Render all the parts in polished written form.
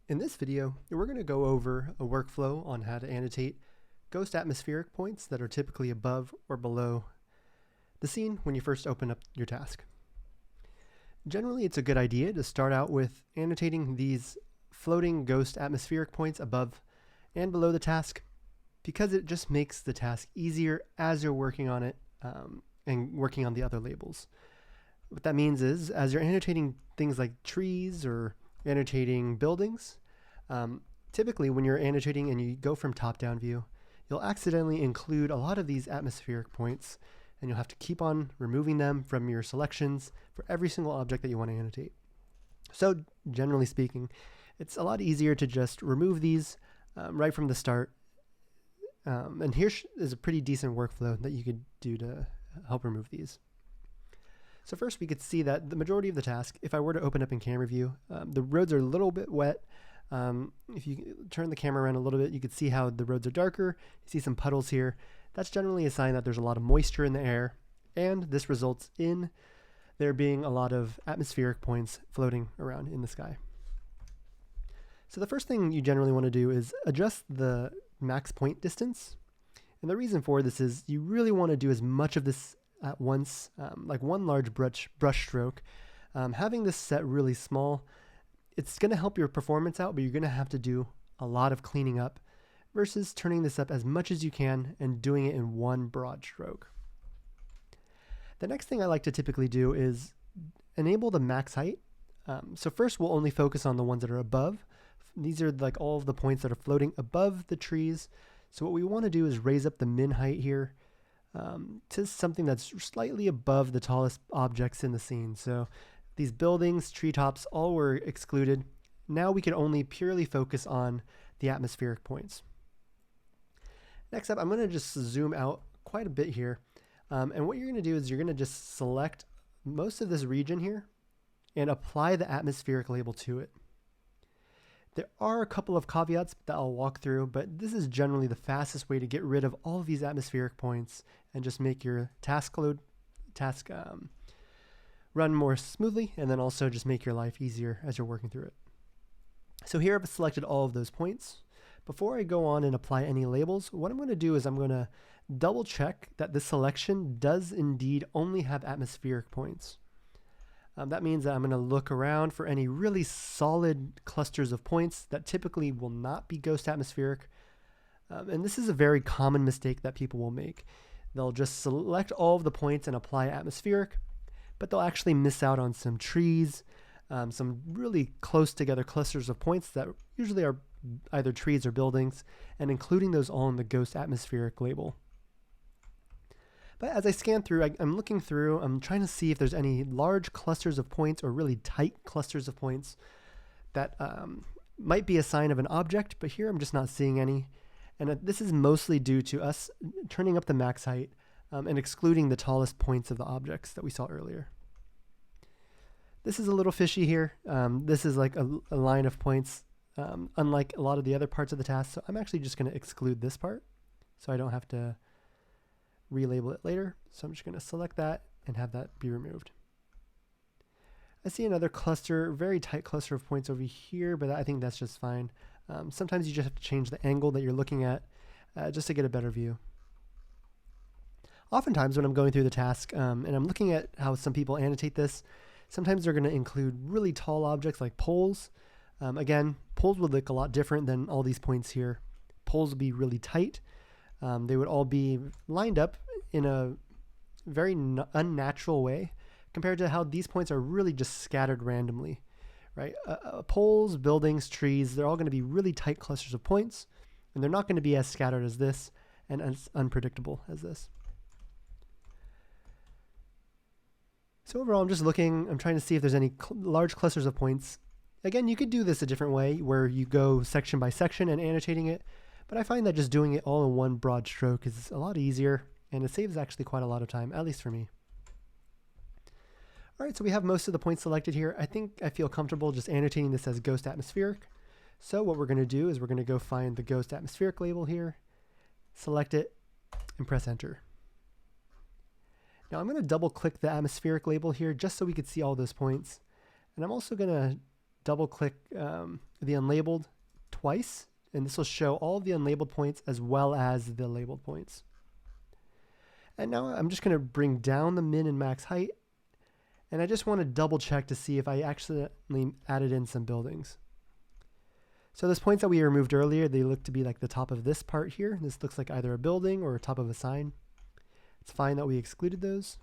In this video, we're going to go over a workflow on how to annotate ghost atmospheric points that are typically above or below the scene when you first open up your task. Generally, it's a good idea to start out with annotating these floating ghost atmospheric points above and below the task because it just makes the task easier as you're working on it and working on the other labels. What that means is, as you're annotating things like trees or annotating buildings, typically when you're annotating and you go from top-down view, you'll accidentally include a lot of these atmospheric points, and you'll have to keep on removing them from your selections for every single object that you want to annotate. So generally speaking, it's a lot easier to just remove these right from the start. And here is a pretty decent workflow that you could do to help remove these. So first we could see that the majority of the task, if I were to open up in camera view, the roads are a little bit wet. If you turn the camera around a little bit, you can see how the roads are darker. You see some puddles here. That's generally a sign that there's a lot of moisture in the air, and this results in there being a lot of atmospheric points floating around in the sky. So the first thing you generally want to do is adjust the max point distance. And the reason for this is you really want to do as much of this at once, like one large brush stroke. Having this set really small, it's going to help your performance out, but you're going to have to do a lot of cleaning up versus turning this up as much as you can and doing it in one broad stroke. The next thing I like to typically do is enable the max height. So first we'll only focus on the ones that are above. These are like all of the points that are floating above the trees. So what we want to do is raise up the min height here to something that's slightly above the tallest objects in the scene. So these buildings, treetops, all were excluded. Now we can only purely focus on the atmospheric points. Next up, I'm going to just zoom out quite a bit here. And what you're going to do is you're going to just select most of this region here and apply the atmospheric label to it. There are a couple of caveats that I'll walk through, but this is generally the fastest way to get rid of all of these atmospheric points and just make your task run more smoothly, and then also just make your life easier as you're working through it. So here I've selected all of those points. Before I go on and apply any labels, what I'm going to do is I'm going to double check that this selection does indeed only have atmospheric points. That means that I'm going to look around for any really solid clusters of points that typically will not be ghost atmospheric. And this is a very common mistake that people will make. They'll just select all of the points and apply atmospheric, but they'll actually miss out on some trees, some really close together clusters of points that usually are either trees or buildings, and including those all in the ghost atmospheric label. But as I scan through, I'm looking through, I'm trying to see if there's any large clusters of points or really tight clusters of points that might be a sign of an object, but here I'm just not seeing any. And this is mostly due to us turning up the max height and excluding the tallest points of the objects that we saw earlier. This is a little fishy here. This is like a line of points, unlike a lot of the other parts of the task. So I'm actually just going to exclude this part so I don't have to relabel it later. So I'm just going to select that and have that be removed. I see another cluster, very tight cluster of points over here, but I think that's just fine. Sometimes you just have to change the angle that you're looking at just to get a better view. Oftentimes when I'm going through the task and I'm looking at how some people annotate this, sometimes they're going to include really tall objects like poles. Again, poles would look a lot different than all these points here. Poles would be really tight. They would all be lined up in a very unnatural way compared to how these points are really just scattered randomly, right? Poles, buildings, trees, they're all going to be really tight clusters of points, and they're not going to be as scattered as this and as unpredictable as this. So overall, I'm just looking, I'm trying to see if there's any large clusters of points. Again, you could do this a different way where you go section by section and annotating it, but I find that just doing it all in one broad stroke is a lot easier, and it saves actually quite a lot of time, at least for me. All right, so we have most of the points selected here. I think I feel comfortable just annotating this as ghost atmospheric. So what we're going to do is we're going to go find the ghost atmospheric label here, select it, and press enter. Now I'm going to double click the atmospheric label here just so we could see all those points. And I'm also going to double click the unlabeled twice, and this will show all of the unlabeled points as well as the labeled points. And now I'm just going to bring down the min and max height, and I just want to double check to see if I accidentally added in some buildings. So those points that we removed earlier, they look to be like the top of this part here. This looks like either a building or a top of a sign. It's fine that we excluded those.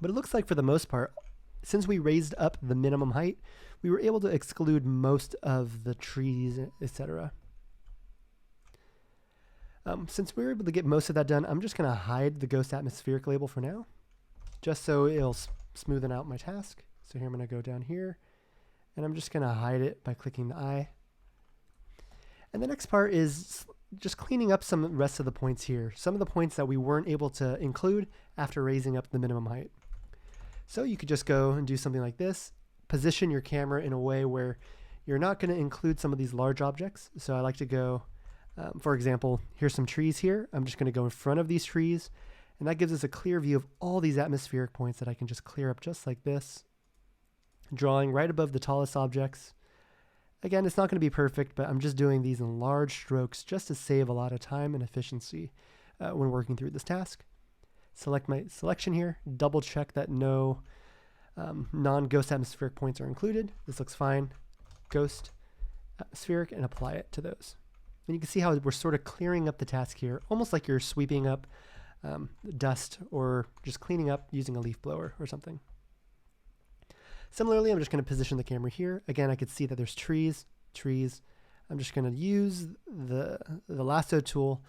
But it looks like for the most part, since we raised up the minimum height, we were able to exclude most of the trees, etc. Since we were able to get most of that done, I'm just going to hide the ghost atmospheric label for now, just so it'll smoothen out my task. So here I'm going to go down here, and I'm just going to hide it by clicking the eye. And the next part is just cleaning up some of the rest of the points here, some of the points that we weren't able to include after raising up the minimum height. So you could just go and do something like this, position your camera in a way where you're not going to include some of these large objects. So I like to go, for example, here's some trees here. I'm just going to go in front of these trees, and that gives us a clear view of all these atmospheric points that I can just clear up just like this, drawing right above the tallest objects. Again, it's not going to be perfect, but I'm just doing these in large strokes just to save a lot of time and efficiency when working through this task. Select my selection here, double check that no non-ghost atmospheric points are included. This looks fine. Ghost atmospheric, and apply it to those. And you can see how we're sort of clearing up the task here, almost like you're sweeping up dust or just cleaning up using a leaf blower or something. Similarly, I'm just going to position the camera here. Again, I could see that there's trees. I'm just going to use the lasso tool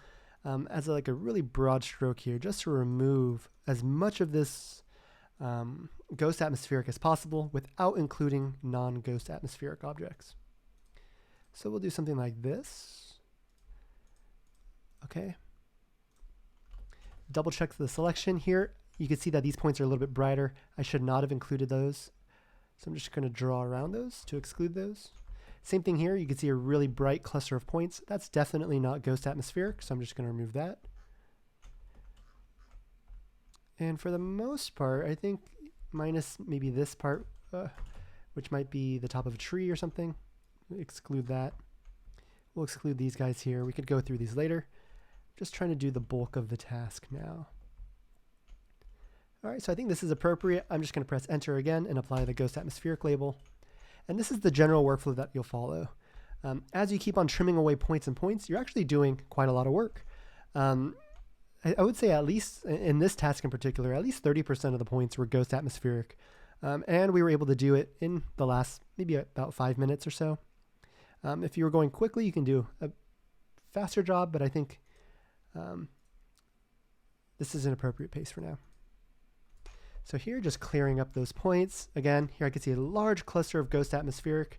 as like a really broad stroke here, just to remove as much of this ghost atmospheric as possible without including non-ghost atmospheric objects. So we'll do something like this. Okay. Double check the selection here. You can see that these points are a little bit brighter. I should not have included those. So I'm just going to draw around those to exclude those. Same thing here. You can see a really bright cluster of points. That's definitely not ghost atmospheric, so I'm just going to remove that. And for the most part, I think minus maybe this part, which might be the top of a tree or something. Exclude that. We'll exclude these guys here. We could go through these later. Just trying to do the bulk of the task now. All right, so I think this is appropriate. I'm just going to press enter again and apply the ghost atmospheric label. And this is the general workflow that you'll follow. As you keep on trimming away points and points, you're actually doing quite a lot of work. I would say at least in this task in particular, at least 30% of the points were ghost atmospheric. And we were able to do it in the last maybe about 5 minutes or so. If you were going quickly, you can do a faster job, but I think this is an appropriate pace for now. So here, just clearing up those points. Again, here I can see a large cluster of ghost atmospheric.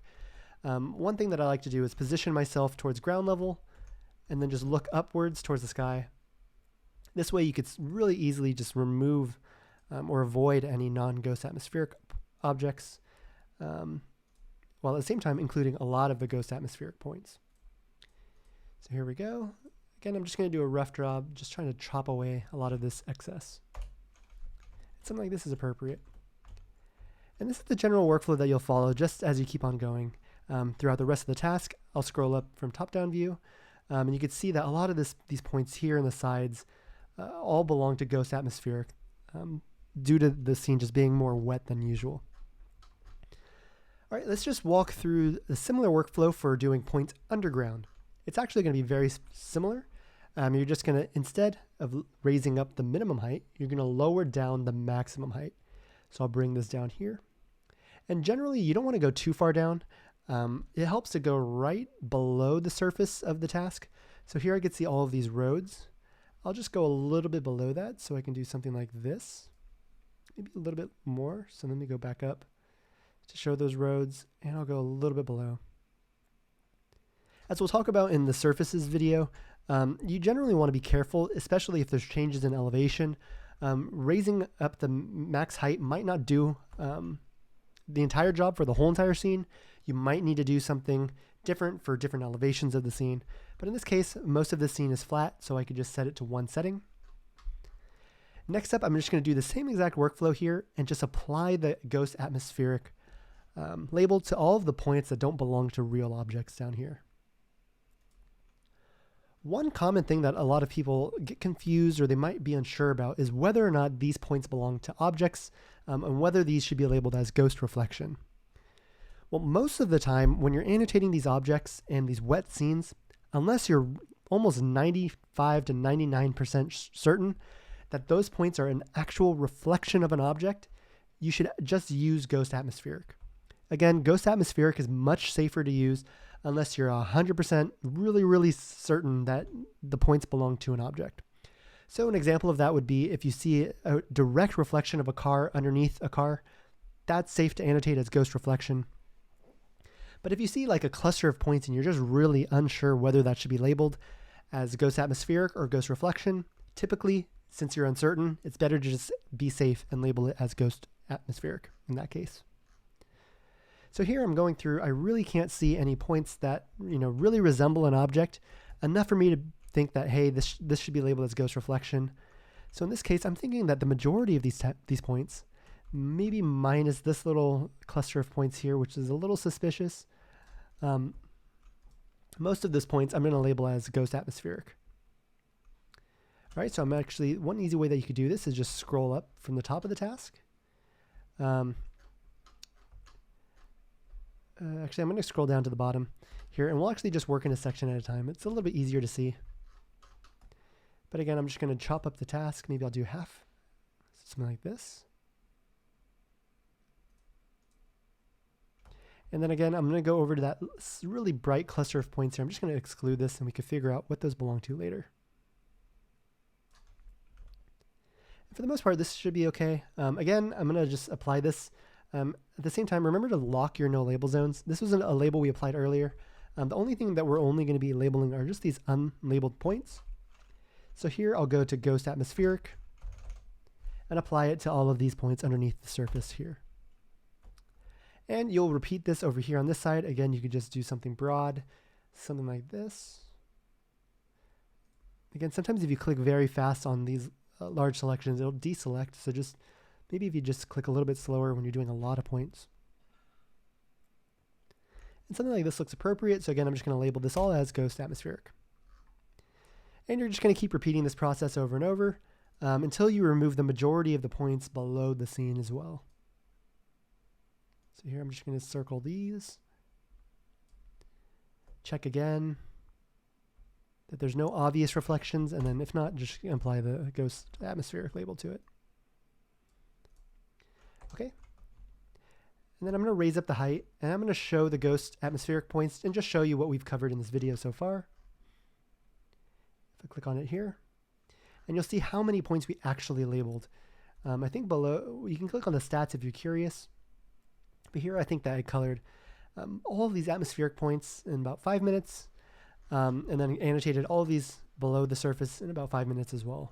One thing that I like to do is position myself towards ground level and then just look upwards towards the sky. This way you could really easily just remove or avoid any non-ghost atmospheric objects, while at the same time including a lot of the ghost atmospheric points. So here we go. Again, I'm just going to do a rough job, just trying to chop away a lot of this excess. Something like this is appropriate. And this is the general workflow that you'll follow just as you keep on going throughout the rest of the task. I'll scroll up from top-down view, and you can see that a lot of these points here on the sides all belong to ghost atmospheric due to the scene just being more wet than usual. All right, let's just walk through a similar workflow for doing points underground. It's actually going to be very similar. You're just going to, instead of raising up the minimum height, you're going to lower down the maximum height. So I'll bring this down here. And generally, you don't want to go too far down. It helps to go right below the surface of the task. So here I can see all of these roads. I'll just go a little bit below that so I can do something like this. Maybe a little bit more. So let me go back up to show those roads, and I'll go a little bit below. As we'll talk about in the surfaces video, you generally want to be careful, especially if there's changes in elevation. Raising up the max height might not do the entire job for the whole entire scene. You might need to do something different for different elevations of the scene. But in this case, most of the scene is flat, so I could just set it to one setting. Next up, I'm just going to do the same exact workflow here and just apply the ghost atmospheric labeled to all of the points that don't belong to real objects down here. One common thing that a lot of people get confused or they might be unsure about is whether or not these points belong to objects and whether these should be labeled as ghost reflection. Well, most of the time when you're annotating these objects and these wet scenes, unless you're almost 95 to 99% certain that those points are an actual reflection of an object, you should just use ghost atmospheric. Again, ghost atmospheric is much safer to use unless you're 100% really certain that the points belong to an object. So an example of that would be if you see a direct reflection of a car underneath a car, that's safe to annotate as ghost reflection. But if you see like a cluster of points and you're just really unsure whether that should be labeled as ghost atmospheric or ghost reflection, typically, since you're uncertain, it's better to just be safe and label it as ghost atmospheric in that case. So here I'm going through, I really can't see any points that, really resemble an object, enough for me to think that, hey, this should be labeled as ghost reflection. So in this case, I'm thinking that the majority of these points, maybe minus this little cluster of points here, which is a little suspicious, most of those points I'm going to label as ghost atmospheric. All right, so one easy way that you could do this is just scroll up from the top of the task. Actually, I'm going to scroll down to the bottom here, and we'll actually just work in a section at a time. It's a little bit easier to see. But again, I'm just going to chop up the task. Maybe I'll do half, something like this. And then again, I'm going to go over to that really bright cluster of points here. I'm just going to exclude this, and we can figure out what those belong to later. And for the most part, this should be okay. Again, I'm going to just apply this. At the same time, remember to lock your no label zones. This was a label we applied earlier. The only thing that we're only going to be labeling are just these unlabeled points. So here I'll go to ghost atmospheric and apply it to all of these points underneath the surface here. And you'll repeat this over here on this side. Again, you could just do something broad, something like this. Again, sometimes if you click very fast on these large selections, it'll deselect. So just maybe if you just click a little bit slower when you're doing a lot of points. And something like this looks appropriate. So again, I'm just going to label this all as ghost atmospheric. And you're just going to keep repeating this process over and over until you remove the majority of the points below the scene as well. So here I'm just going to circle these. Check again that there's no obvious reflections, and then if not, just apply the ghost atmospheric label to it. Okay. And then I'm going to raise up the height, and I'm going to show the ghost atmospheric points and just show you what we've covered in this video so far. If I click on it here, and you'll see how many points we actually labeled. I think below, you can click on the stats if you're curious. But here I think that I colored all of these atmospheric points in about 5 minutes, and then annotated all of these below the surface in about 5 minutes as well.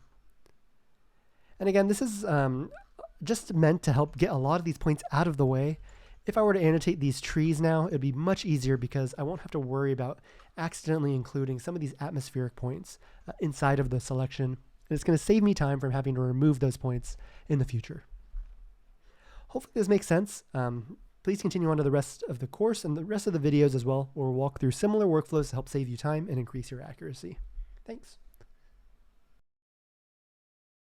And again, this is just meant to help get a lot of these points out of the way. If I were to annotate these trees now, it'd be much easier because I won't have to worry about accidentally including some of these atmospheric points inside of the selection. And it's going to save me time from having to remove those points in the future. Hopefully this makes sense. Please continue on to the rest of the course and the rest of the videos as well, where we'll walk through similar workflows to help save you time and increase your accuracy. Thanks.